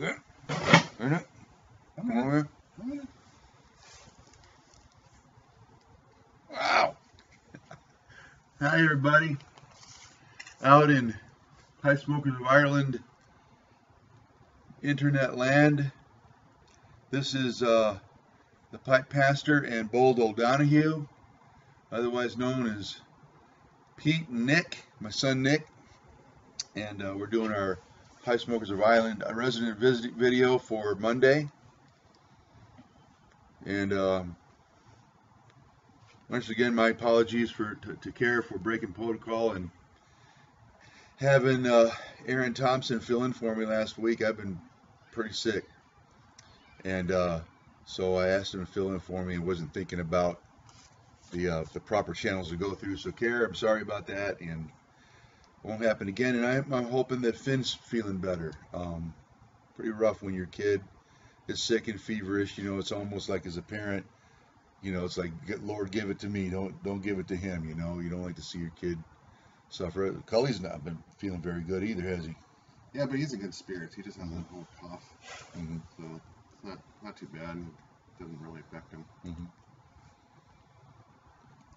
Okay. Turn it. Come over. Wow. Hi, everybody. Out in Pipe Smokers of Ireland, internet land. This is the Pipepastor and BoldODonahue, otherwise known as Pete and Nick, my son Nick, and we're doing our Pipe Smokers of Ireland resident visit video for Monday. And once again, my apologies to Care for breaking protocol and having Aaron Thompson fill in for me last week. I've been pretty sick, and so I asked him to fill in for me and wasn't thinking about the proper channels to go through. So Care, I'm sorry about that, and it won't happen again. And I'm hoping that Finn's feeling better. Pretty rough when your kid is sick and feverish. You know, it's almost like as a parent, you know, it's like, Lord, give it to me. Don't give it to him. You know, you don't like to see your kid suffer. Cully's not been feeling very good either, has he? Yeah, but he's in good spirits. He just has a little cough, so it's not too bad. It doesn't really affect him.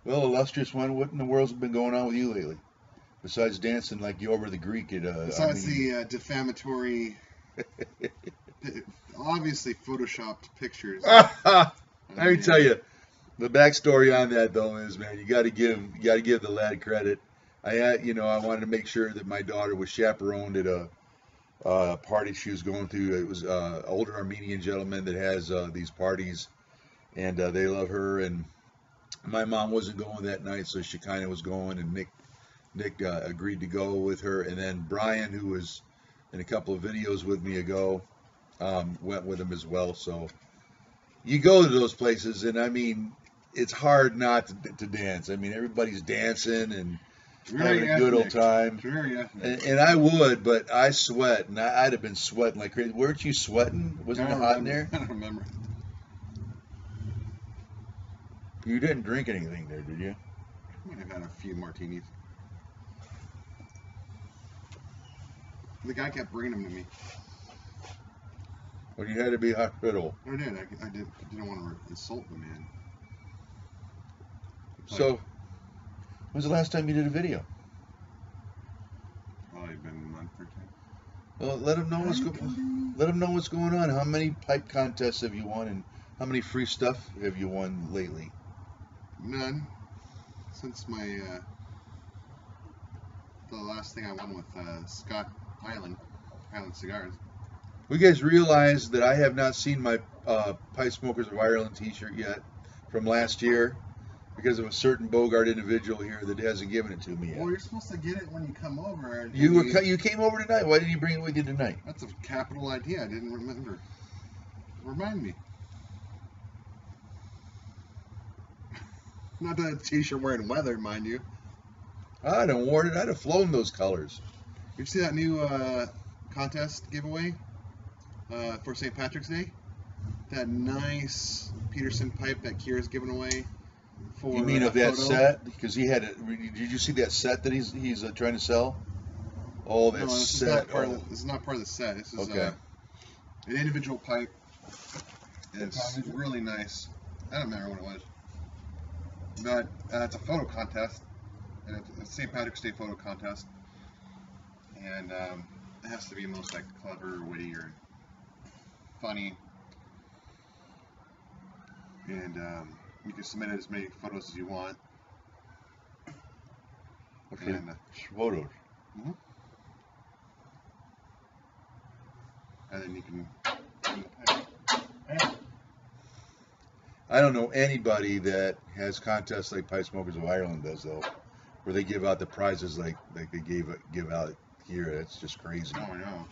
Well, illustrious one, what in the world's been going on with you lately? Besides dancing like you over the Greek at Besides the defamatory, obviously photoshopped pictures. Let me tell you, the backstory on that though is, man, you got to give the lad credit. I wanted to make sure that my daughter was chaperoned at a party she was going to. It was an older Armenian gentleman that has these parties, and they love her. And my mom wasn't going that night, so she kind of was going, and Nick agreed to go with her, and then Brian, who was in a couple of videos with me ago, went with him as well. So you go to those places, and I mean, it's hard not to dance. I mean, everybody's dancing and having a good old time. And I would, but I sweat, and I'd have been sweating like crazy. Weren't you sweating? Wasn't it hot in there? I don't remember. You didn't drink anything there, did you? I might have had a few martinis. The guy kept bringing them to me. Well, you had to be hospitable. I did. I didn't want to insult the man. So, when's the last time you did a video? Probably been a month or two. Well, let them know what's going on. How many pipe contests have you won, and how many free stuff have you won lately? None. Since my the last thing I won with Scott Highland Cigars. You guys realize that I have not seen my Pipe Smokers of Ireland t-shirt yet from last year because of a certain Bogart individual here that hasn't given it to me yet. Well, you're supposed to get it when you come over. You came over tonight. Why didn't you bring it with you tonight? That's a capital idea. I didn't remember. Remind me. Not that t-shirt wearing weather, mind you. I'd have worn it. I'd have flown those colors. You see that new contest giveaway for St. Patrick's Day? That nice Peterson pipe that Kira's giving away for. You mean of that set? Because he had it. Did you see that set that he's trying to sell? Oh, that set. This is not part of the set. This is okay. An individual pipe. It's really nice. I don't remember what it was. But it's a photo contest. And it's a St. Patrick's Day photo contest. And it has to be most like clever, witty, or funny. And you can submit as many photos as you want. Okay. Photos. And then you can. I don't know anybody that has contests like Pipe Smokers of Ireland does, though, where they give out the prizes like they give out here. That's just crazy. Oh, I know.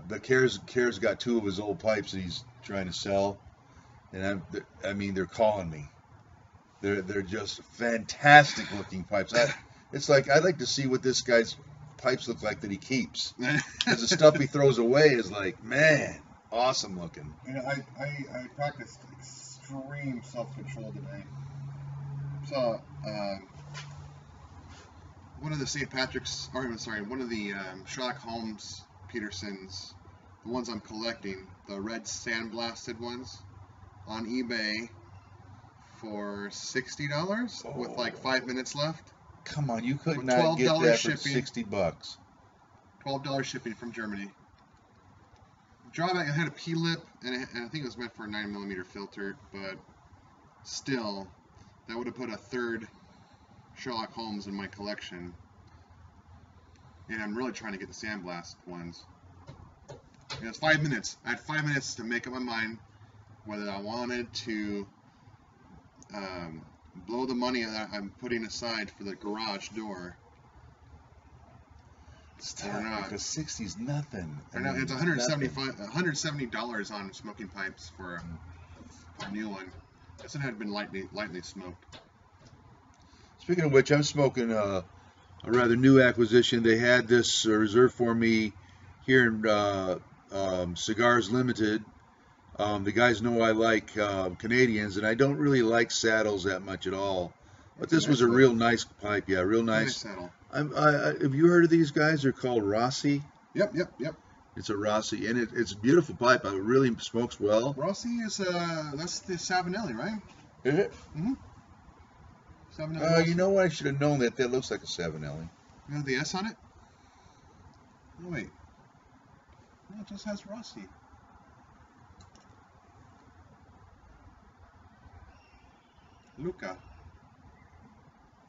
But Care's got two of his old pipes that he's trying to sell, and I mean they're calling me. They're just fantastic looking pipes. It's like I'd like to see what this guy's pipes look like that he keeps, because the stuff he throws away is like, man, awesome looking. Yeah, I practiced extreme self-control today. So one of the St. Patrick's, one of the Sherlock Holmes Peterson's, the ones I'm collecting, the red sandblasted ones, on eBay for $60 with like 5 minutes left. Come on, you could With not get that for shipping. $60. $12 shipping from Germany. Drawback, it had a P-lip, and I think it was meant for a 9mm filter, but still, that would have put a third Sherlock Holmes in my collection. And I'm really trying to get the sandblast ones. And it's 5 minutes. I had 5 minutes to make up my mind whether I wanted to blow the money that I'm putting aside for the garage door. It's tough because 60 is nothing. It's $170 on smoking pipes for a new one. This one had been lightly smoked. Speaking of which, I'm smoking a rather new acquisition. They had this reserved for me here in Cigars Limited. The guys know I like Canadians, and I don't really like saddles that much at all. But this was a real nice pipe. Yeah, real nice. Saddle. Have you heard of these guys? They're called Rossi. Yep. It's a Rossi, and it's a beautiful pipe. It really smokes well. Rossi is that's the Savinelli, right? Is it? Mm-hmm. Savinelli. You know what? I should have known that. That looks like a Savinelli. You have the S on it? No, wait. No, it just has Rossi. Luca.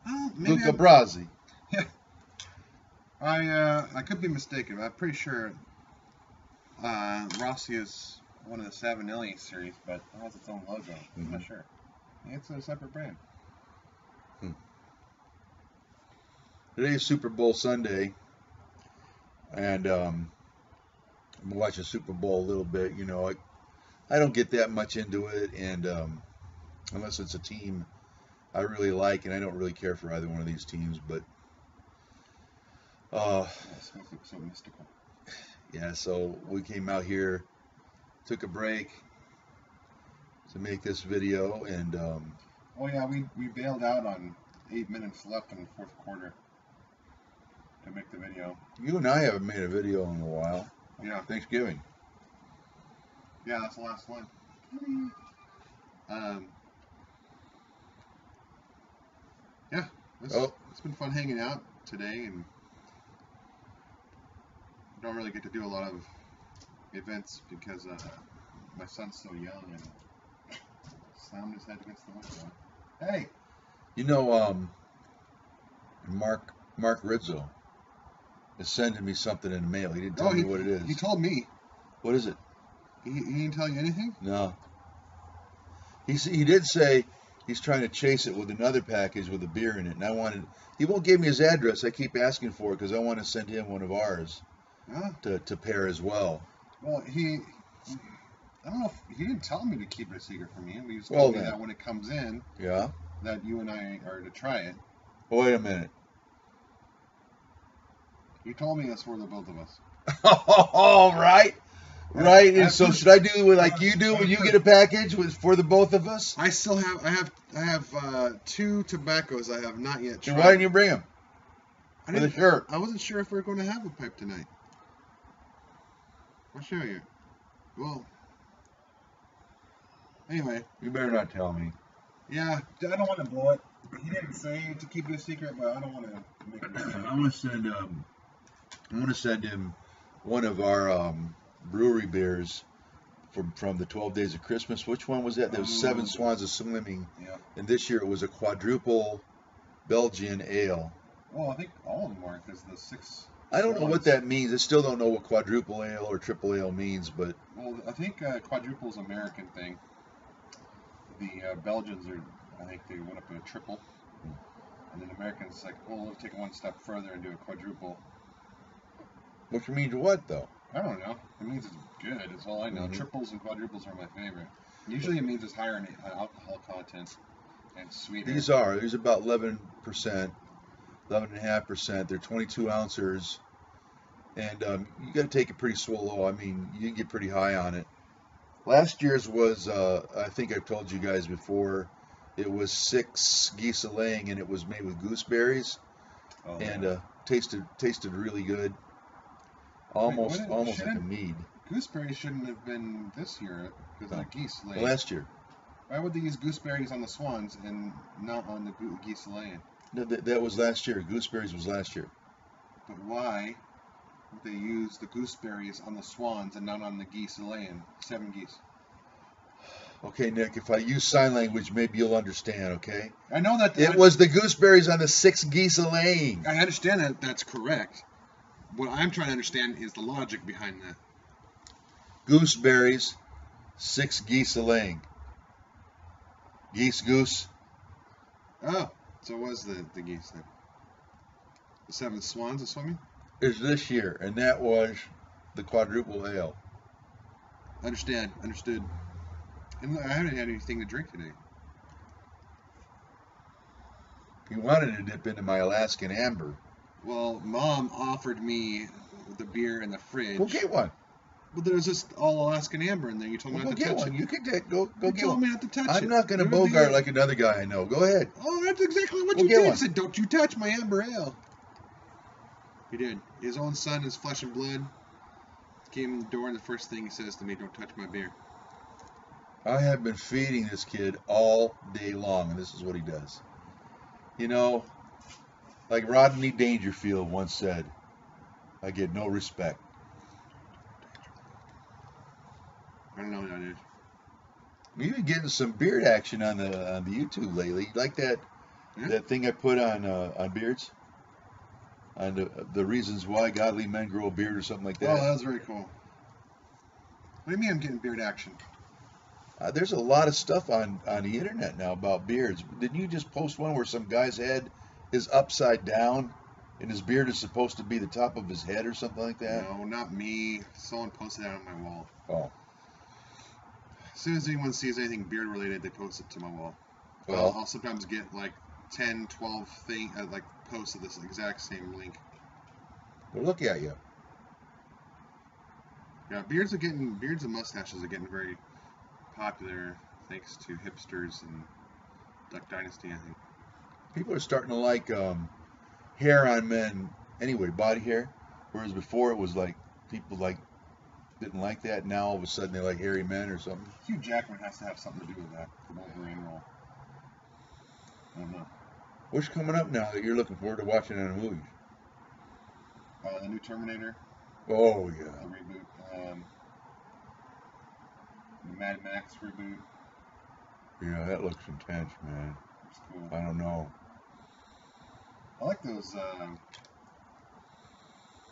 Oh, maybe Luca Brasi. Yeah. I could be mistaken, but I'm pretty sure Rossi is one of the Savinelli series, but it has its own logo. I'm not sure. It's a separate brand. Today is Super Bowl Sunday, and I'm watching Super Bowl a little bit. You know, I don't get that much into it, and unless it's a team I really like, and I don't really care for either one of these teams, but So mystical. yeah, so we came out here, took a break to make this video, and oh yeah, we bailed out on 8 minutes left in the fourth quarter to make the video. You and I haven't made a video in a while. Yeah. Thanksgiving. Yeah, that's the last one. Yeah, it's been fun hanging out today, and don't really get to do a lot of events because my son's so young and slammed his head against the window. Hey! You know, Mark Rizzo is sending me something in the mail. He didn't tell me what it is. He told me. What is it? He didn't tell you anything? No. He did say he's trying to chase it with another package with a beer in it, and he won't give me his address. I keep asking for it because I want to send him one of ours to pair as well. Well, I don't know if he didn't tell me to keep it a secret from you. He just told me that when it comes in, that you and I are to try it. Wait a minute. He told me it's for the both of us. All right. Right, and so should I do like you do when you get a package for the both of us? I have 2 tobaccos I have not yet tried. And why didn't you bring them? For the shirt. I wasn't sure if we were going to have a pipe tonight. I'll show you. Well, anyway. You better not tell me. Yeah, I don't want to blow it. He didn't say to keep it a secret, but I don't want to make it a secret. I want to send him one of our brewery beers from the 12 Days of Christmas. Which one was that? There was 7 Swans of Swimming. Yeah. And this year it was a quadruple Belgian ale. Well, I think all of them are, because the 6... I don't know what that means. I still don't know what quadruple ale or triple ale means, but... Well, I think quadruple is an American thing. The Belgians I think they went up to a triple. And then Americans like, we'll take it one step further and do a quadruple. Which means what, though? I don't know. It means it's good. That's all I know. Triples and quadruples are my favorite. Usually it means it's higher in alcohol content and sweeter. These are about 11%, 11.5%. They're 22 ounces. And you got to take it pretty slow. I mean, you can get pretty high on it. Last year's was, I think I've told you guys before, it was 6 geese a laying, and it was made with gooseberries. And tasted really good. almost like a mead. Gooseberries shouldn't have been this year because of the geese laying. Last year. Why would they use gooseberries on the swans and not on the geese laying? No, that was last year. Gooseberries was last year. But why would they use the gooseberries on the swans and not on the geese laying? 7 geese. Okay, Nick, if I use sign language, maybe you'll understand, okay? I know that. It was the gooseberries on the 6 geese laying. I understand that that's correct. What I'm trying to understand is the logic behind that. Gooseberries, 6 geese laying. Geese, goose. Oh, so it was the geese then. The 7 swans of swimming? Is this year, and that was the quadruple ale. Understood. And I haven't had anything to drink today. You wanted to dip into my Alaskan Amber. Well, Mom offered me the beer in the fridge. Go get one. But there was just all Alaskan Amber in there. You told me not to touch it. You could go You get told one. me not to touch it. I'm not going to bogart like another guy I know. Go ahead. Oh, that's exactly what Go you get did. one. You said, don't you touch my Amber Ale. He did. His own son, his flesh and blood, came in the door, and the first thing he says to me, don't touch my beer. I have been feeding this kid all day long, and this is what he does. You know, like Rodney Dangerfield once said, I get no respect. I don't know what that is. You've been getting some beard action on the YouTube lately. You like that that thing I put on beards? On the reasons why godly men grow a beard or something like that. Oh, that was very cool. What do you mean I'm getting beard action? There's a lot of stuff on the internet now about beards. Didn't you just post one where some guy's head is upside down and his beard is supposed to be the top of his head or something like that? No, not me. Someone posted that on my wall. Oh. As soon as anyone sees anything beard related, they post it to my wall. Well, I'll sometimes get like 10, 12 like posts of this exact same link. well, look at you. Yeah, beards and mustaches are getting very popular thanks to hipsters and Duck Dynasty, I think. People are starting to like hair on men anyway, body hair. Whereas before it was like people didn't like that. Now all of a sudden they like hairy men or something. Hugh Jackman has to have something to do with that, the Wolverine role. I don't know. What's coming up now that you're looking forward to watching in the movies? The new Terminator. Oh yeah. The reboot. The Mad Max reboot. Yeah, that looks intense, man. It's cool. I don't know. I like those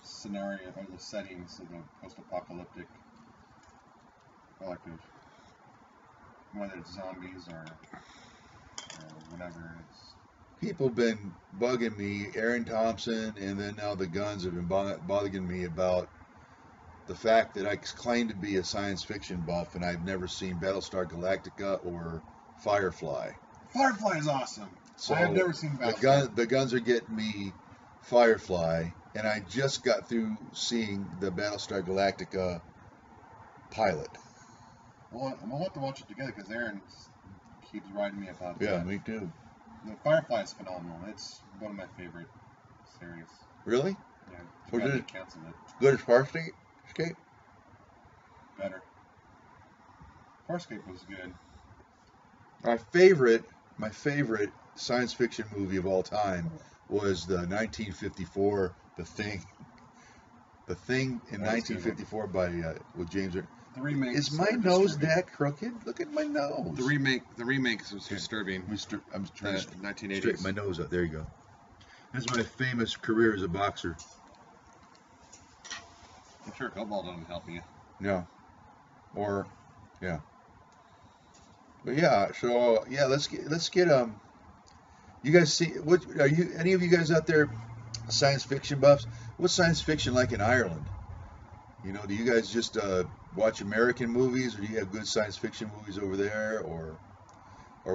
scenario or the settings of the post-apocalyptic. I like those. Whether it's zombies or whatever it is. People have been bugging me, Aaron Thompson, and then now the Guns have been bugging me about the fact that I claim to be a science fiction buff and I've never seen Battlestar Galactica or Firefly. Firefly is awesome. So I have never seen Battlestar. The Guns are getting me Firefly, and I just got through seeing the Battlestar Galactica pilot. Well, I'm gonna have to watch it together because Aaron keeps writing me about Yeah, that. me too. The Firefly is phenomenal. It's one of my favorite series. Really? Yeah. Was Glad it they canceled it. good as Farscape? Better. Farscape was good. My favorite science fiction movie of all time was the 1954 The Thing. The Thing in 1954 by with James. The remake. Is my nose that crooked? Look at my nose. The remake was disturbing. I'm trying to 1980s. straighten my nose up. There you go. That's my famous career as a boxer. I'm sure football doesn't help you. No. Or, yeah. But yeah, so yeah, let's get you guys see what are you any of you guys out there science fiction buffs? What's science fiction like in Ireland? You know, do you guys just watch American movies, or do you have good science fiction movies over there, or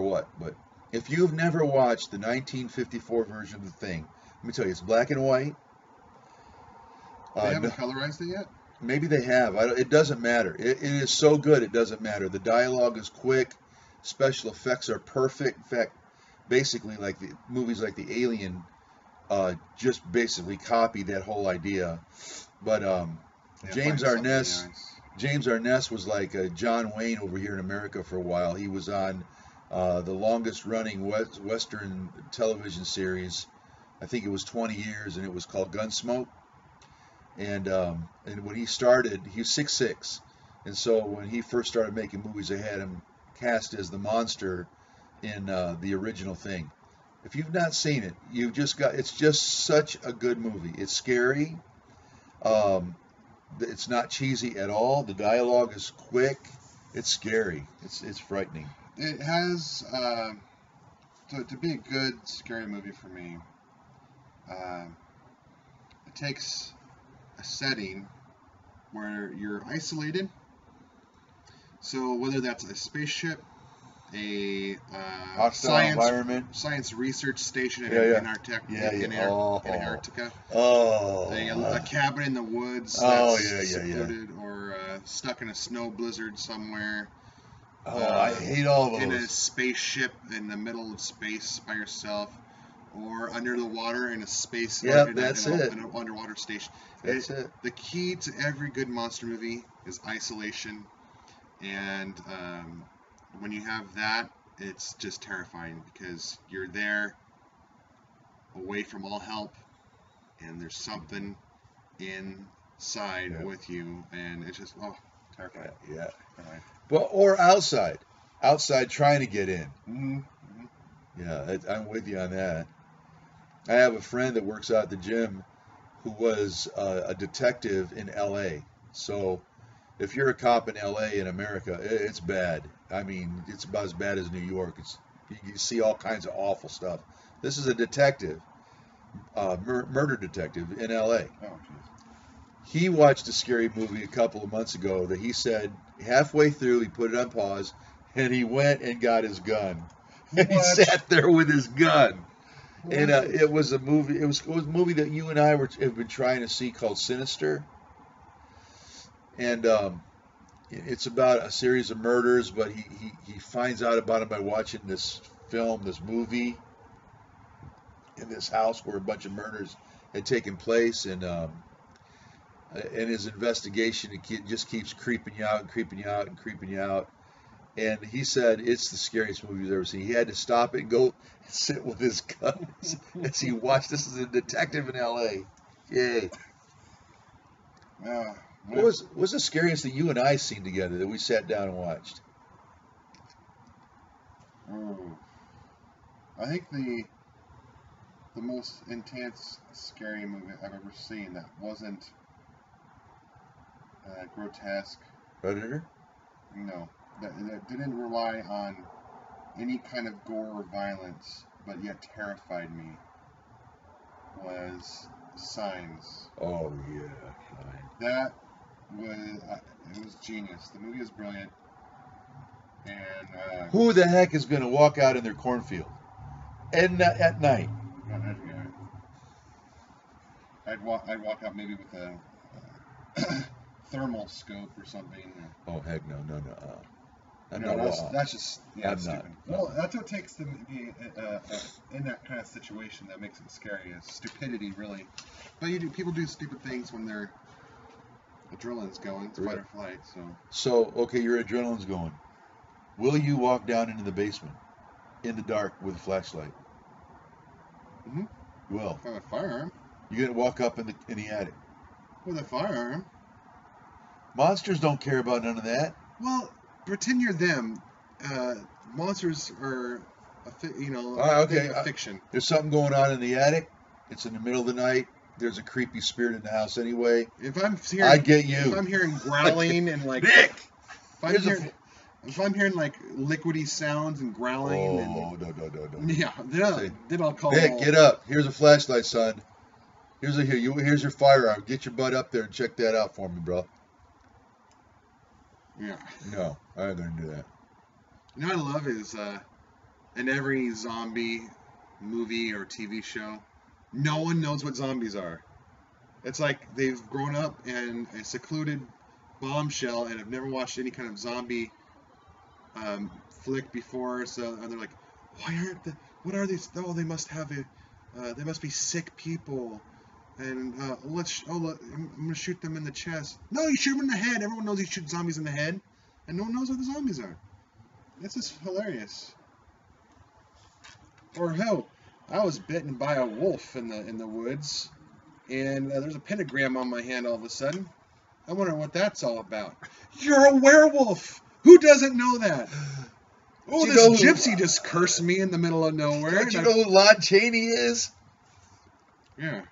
what? But if you've never watched the 1954 version of The Thing, let me tell you, it's black and white. They haven't colorized it yet? Maybe they have. It doesn't matter. It is so good, it doesn't matter. The dialogue is quick. Special effects are perfect. In fact, basically, like the movies like The Alien, just basically copy that whole idea. But Yeah, James find something Arness. nice. James Arness was like John Wayne over here in America for a while. He was on the longest running Western television series. I think it was 20 years, and it was called Gunsmoke. And when he started, he was 6'6", and so when he first started making movies, they had him cast as the monster in the original thing. If you've not seen it, it's just such a good movie. It's scary. It's not cheesy at all. The dialogue is quick. It's scary. It's frightening. It has to be a good scary movie for me. It takes a setting where you're isolated. So whether that's a spaceship, a science research station in Antarctica, a cabin in the woods that's secluded, or stuck in a snow blizzard somewhere. I hate all those. In a spaceship in the middle of space by yourself, or under the water in a space. Yeah, in an underwater station. That's it. The key to every good monster movie is isolation, and when you have that, it's just terrifying because you're there, away from all help, and there's something inside with you, and it's just terrifying. Yeah. Well, or outside trying to get in. Mm-hmm. Yeah, I'm with you on that. I have a friend that works out at the gym who was a detective in L.A. So if you're a cop in L.A. in America, it's bad. I mean, it's about as bad as New York. You see all kinds of awful stuff. This is a detective, murder detective in L.A. Oh, jeez. He watched a scary movie a couple of months ago that he said halfway through he put it on pause and he went and got his gun. And he sat there with his gun. What? And it was a movie. It was a movie that you and I have been trying to see called Sinister. And it's about a series of murders, but he finds out about it by watching this movie in this house where a bunch of murders had taken place, and his investigation, it just keeps creeping you out and creeping you out and creeping you out. And he said it's the scariest movie he's ever seen. He had to stop it and go and sit with his gun as he watched. This is a detective in L.A. Yay. What was the scariest that you and I seen together that we sat down and watched? I think the most intense, scary movie I've ever seen that wasn't grotesque. Predator? No. That didn't rely on any kind of gore or violence, but yet terrified me, was Signs. Oh, yeah. Signs. That was, it was genius. The movie is brilliant. And who the heck is going to walk out in their cornfield at night? Not that guy. I'd walk out maybe with a thermal scope or something. Oh, heck no. That's just stupid. Not. Well, that's what takes to be in that kind of situation that makes it scary. Is stupidity, really. But people do stupid things when their adrenaline's going. It's fight or flight. So okay, your adrenaline's going. Will you walk down into the basement in the dark with a flashlight? Mm-hmm. You will. If I have a firearm. You're gonna walk up in the attic with a firearm. Monsters don't care about none of that. Well, pretend you're them. Monsters are, a fiction. There's something going on in the attic. It's in the middle of the night. There's a creepy spirit in the house anyway. I get you. If I'm hearing growling and like Nick, if I'm hearing like liquidy sounds and growling, no. Yeah, then I'll call. Nick, get up. Here's a flashlight, son. Here's your firearm. Get your butt up there and check that out for me, bro. Yeah. No, I ain't gonna do that. You know what I love is in every zombie movie or TV show, no one knows what zombies are. It's like they've grown up in a secluded bombshell and have never watched any kind of zombie flick before. So and they're like, what are these? Oh, they must be sick people. And look, I'm gonna shoot them in the chest. No, you shoot them in the head. Everyone knows you shoot zombies in the head, and no one knows where the zombies are. This is hilarious. Or hell, I was bitten by a wolf in the woods, and there's a pentagram on my hand all of a sudden. I wonder what that's all about. You're a werewolf. Who doesn't know that? Oh, this gypsy just cursed me in the middle of nowhere. Don't you know who Lon Chaney is? Yeah.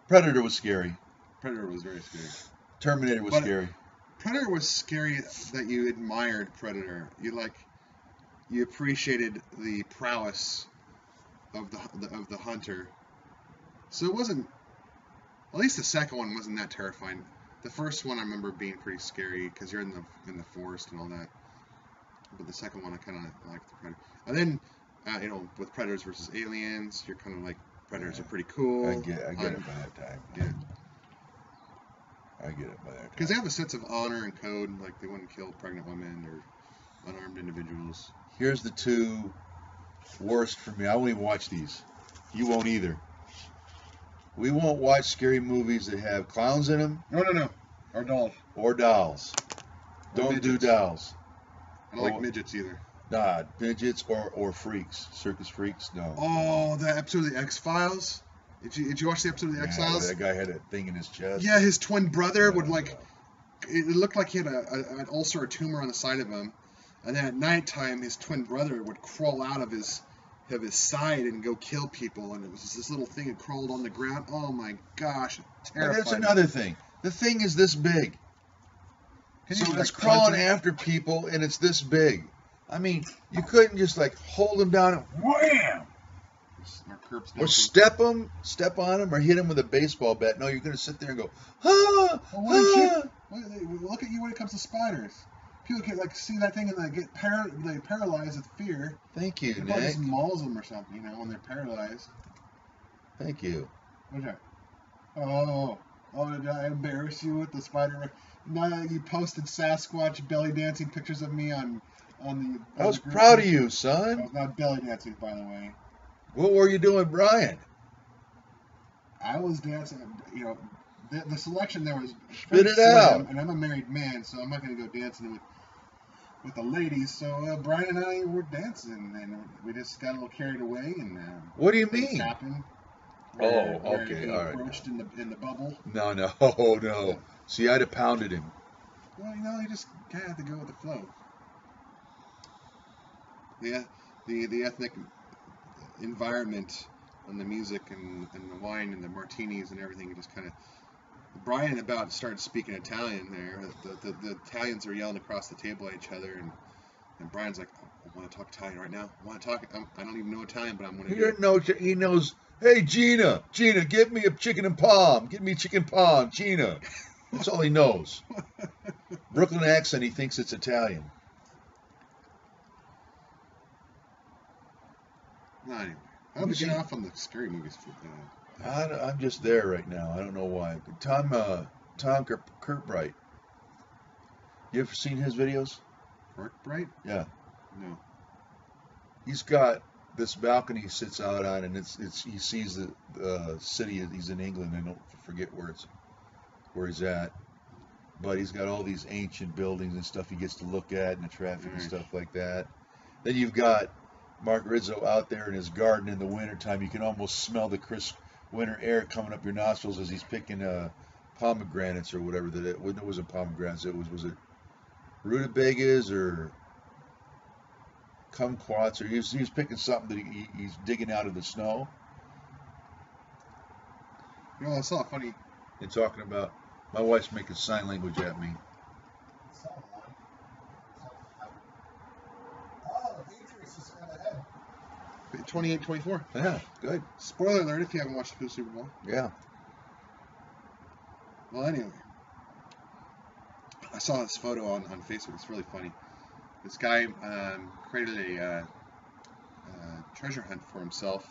Predator was scary. Predator was very scary. Terminator was scary. Predator was scary that you admired Predator. You appreciated the prowess of the hunter. So it wasn't. At least the second one wasn't that terrifying. The first one I remember being pretty scary because you're in the forest and all that. But the second one I kind of liked the Predator. And then with Predators versus Aliens, you're kind of like Predators are pretty cool. I get it by that time. Yeah. I get it by that time. Because they have a sense of honor and code, like they wouldn't kill pregnant women or unarmed individuals. Here's the two worst for me. I won't even watch these. You won't either. We won't watch scary movies that have clowns in them. No. Or dolls. Or dolls. Don't do dolls. I don't like midgets either. Nah, midgets or freaks. Circus freaks, no. Oh, that episode of the X-Files? Did you watch the episode of the X-Files? That guy had a thing in his chest. Yeah, his twin brother would it looked like he had an ulcer or tumor on the side of him. And then at nighttime, his twin brother would crawl out of his side and go kill people. And it was just this little thing that crawled on the ground. Oh my gosh, terrifying. And that's another thing. The thing is this big. So it's crawling after people, and it's this big. I mean, you couldn't just hold them down and wham! Or step on them, or hit them with a baseball bat. No, you're going to sit there and go, ah, Look at you when it comes to spiders. People get see that thing and they get paralyzed with fear. Thank you, Nick. Just mauls them or something, when they're paralyzed. Thank you. What's that? Oh, did I embarrass you with the spider? Now you posted Sasquatch belly dancing pictures of me on the. I was proud of you, son. I was not belly dancing, by the way. What were you doing, Brian? I was dancing. The selection there was. Spit it out. And I'm a married man, so I'm not going to go dancing with the ladies. So Brian and I were dancing, and we just got a little carried away, and. What do you mean? Happened. Okay, all right. Approached in the bubble. No. See, I'd have pounded him. Well, you just kind of have to go with the flow. The ethnic environment and the music and the wine and the martinis and everything just kind of. Brian about started speaking Italian there. The Italians are yelling across the table at each other, and Brian's like, I want to talk Italian right now. I want to talk. I don't even know Italian, but I'm going to. He doesn't know. He knows. Hey, Gina, get me a chicken and palm. Get me chicken palm, Gina. That's all he knows. Brooklyn accent, he thinks it's Italian. No, anyway. How do we get off on the scary movies? I'm just there right now. I don't know why. Tom Kirkbright. You ever seen his videos? Kirkbright? Yeah. No. He's got this balcony he sits out on, and he sees the city. He's in England. I don't forget where he's at, but he's got all these ancient buildings and stuff he gets to look at, and the traffic and stuff like that. Then you've got Mark Rizzo out there in his garden in the wintertime. You can almost smell the crisp winter air coming up your nostrils as he's picking pomegranates or whatever it wasn't pomegranates. Was it rutabagas or kumquats, or he was picking something that he's digging out of the snow. I saw a funny. They're talking about my wife's making sign language at me. Oh, the Patriots just got ahead. 28-24. Yeah, good. Spoiler alert if you haven't watched the Super Bowl. Yeah. Well, anyway, I saw this photo on Facebook. It's really funny. This guy created a treasure hunt for himself.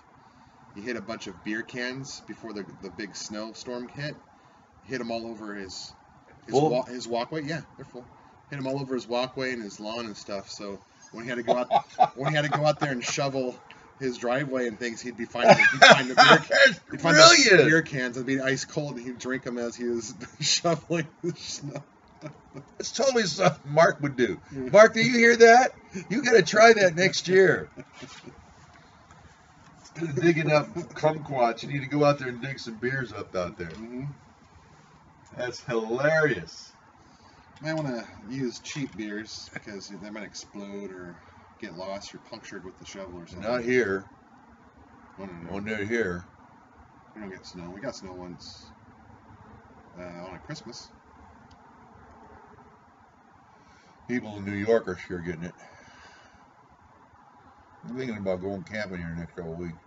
He hid a bunch of beer cans before the big snowstorm hit. Hit them all over his walkway. Yeah, they're full. Hit them all over his walkway and his lawn and stuff. So when he had to go out there and shovel his driveway and things, he'd find the beer cans and be ice cold, and he'd drink them as he was shoveling the snow. That's totally something Mark would do. Mark, do you hear that? You got to try that next year. Instead of digging up kumquats, you need to go out there and dig some beers up out there. Mm-hmm. That's hilarious. You might want to use cheap beers because they might explode or get lost or punctured with the shovel or something. Not here. No. Oh, near here. We don't get snow. We got snow once on Christmas. People in New York are sure getting it. I'm thinking about going camping here next couple of weeks.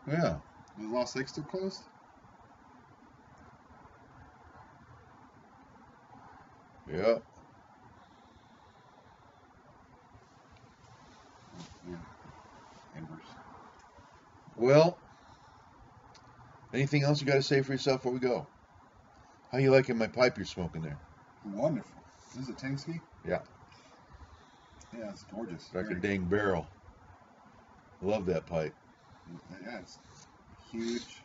Yeah. Is Lost Lake still closed? Yeah. Yeah. Embers. Well, anything else you got to say for yourself before we go? How you liking my pipe you're smoking there? Wonderful. This is a Tensky? Yeah. Yeah, it's gorgeous. Like a dang barrel. Love that pipe. Yeah, it's huge.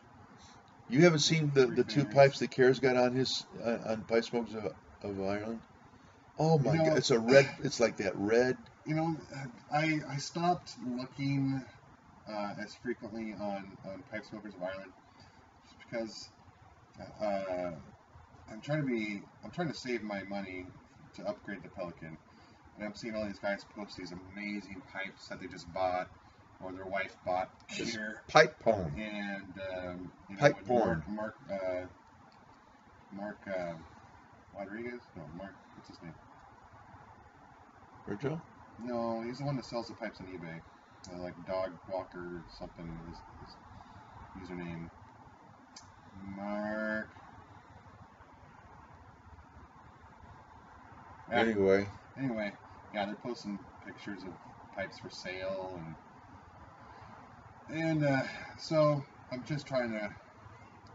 You haven't seen the two pipes that Kara's got on his on Pipe Smokers of Ireland? Oh my God! It's a red. It's like that red. You know, I stopped looking as frequently on Pipe Smokers of Ireland just because I'm trying to save my money to upgrade the Pelican, and I'm seeing all these guys post these amazing pipes that they just bought or their wife bought here. Pipe porn. And pipe porn. Mark Rodriguez? No, Mark. What's his name? Virgil? No, he's the one that sells the pipes on eBay. Like Dog Walker something. His username. Mark. Anyway, yeah, they're posting pictures of pipes for sale, and so I'm just trying to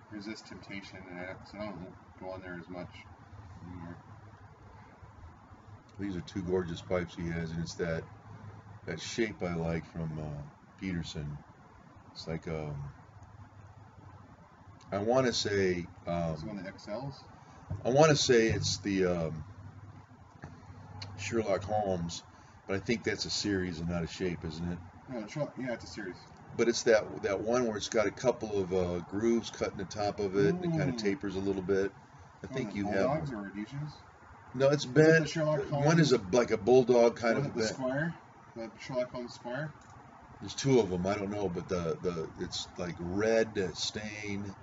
resist temptation, so I don't go on there as much anymore. These are two gorgeous pipes he has, and it's that shape I like from Peterson. It's like I want to say Is it one of the XLs? I want to say it's the Sherlock Holmes, but I think that's a series and not a shape, isn't it? No, yeah, it's a series. But it's that one where it's got a couple of grooves cut in the top of it, and it kind of tapers a little bit. I think you have. Bulldogs or Rhodesians? No, it's bent. One is like a bulldog kind of. The Squire, the Sherlock Holmes Squire. There's two of them. I don't know, but it's like red stain,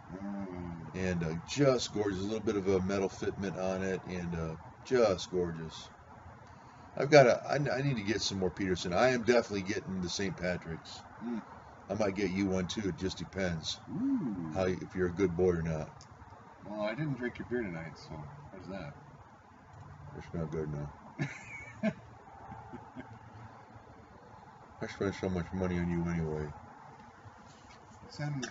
and just gorgeous. A little bit of a metal fitment on it, and just gorgeous. I need to get some more Peterson. I am definitely getting the St. Patrick's. I might get you one too. It just depends if you're a good boy or not. Well, I didn't drink your beer tonight, so there's that. It's not good enough. I spent so much money on you anyway. Sound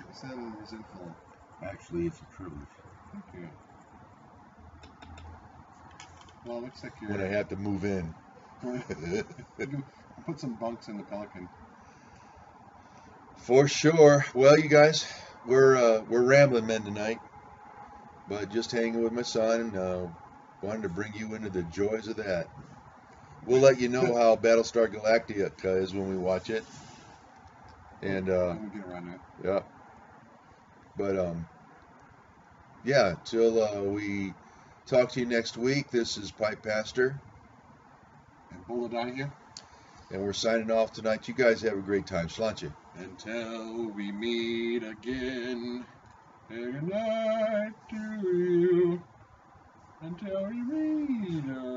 resentful. Actually, it's a privilege. Thank you. Well, it looks like you're... When I have to move in. Put some bunks in the Pelican. For sure. Well, you guys, we're rambling men tonight, but just hanging with my son, and wanted to bring you into the joys of that. We'll let you know how Battlestar Galactica is when we watch it, and when we get around to it. Yeah. But yeah. Till we talk to you next week. This is Pipepastor and BoldODonahue. And we're signing off tonight. You guys have a great time. Sláinte. Until we meet again. Good night to you. Until we meet again.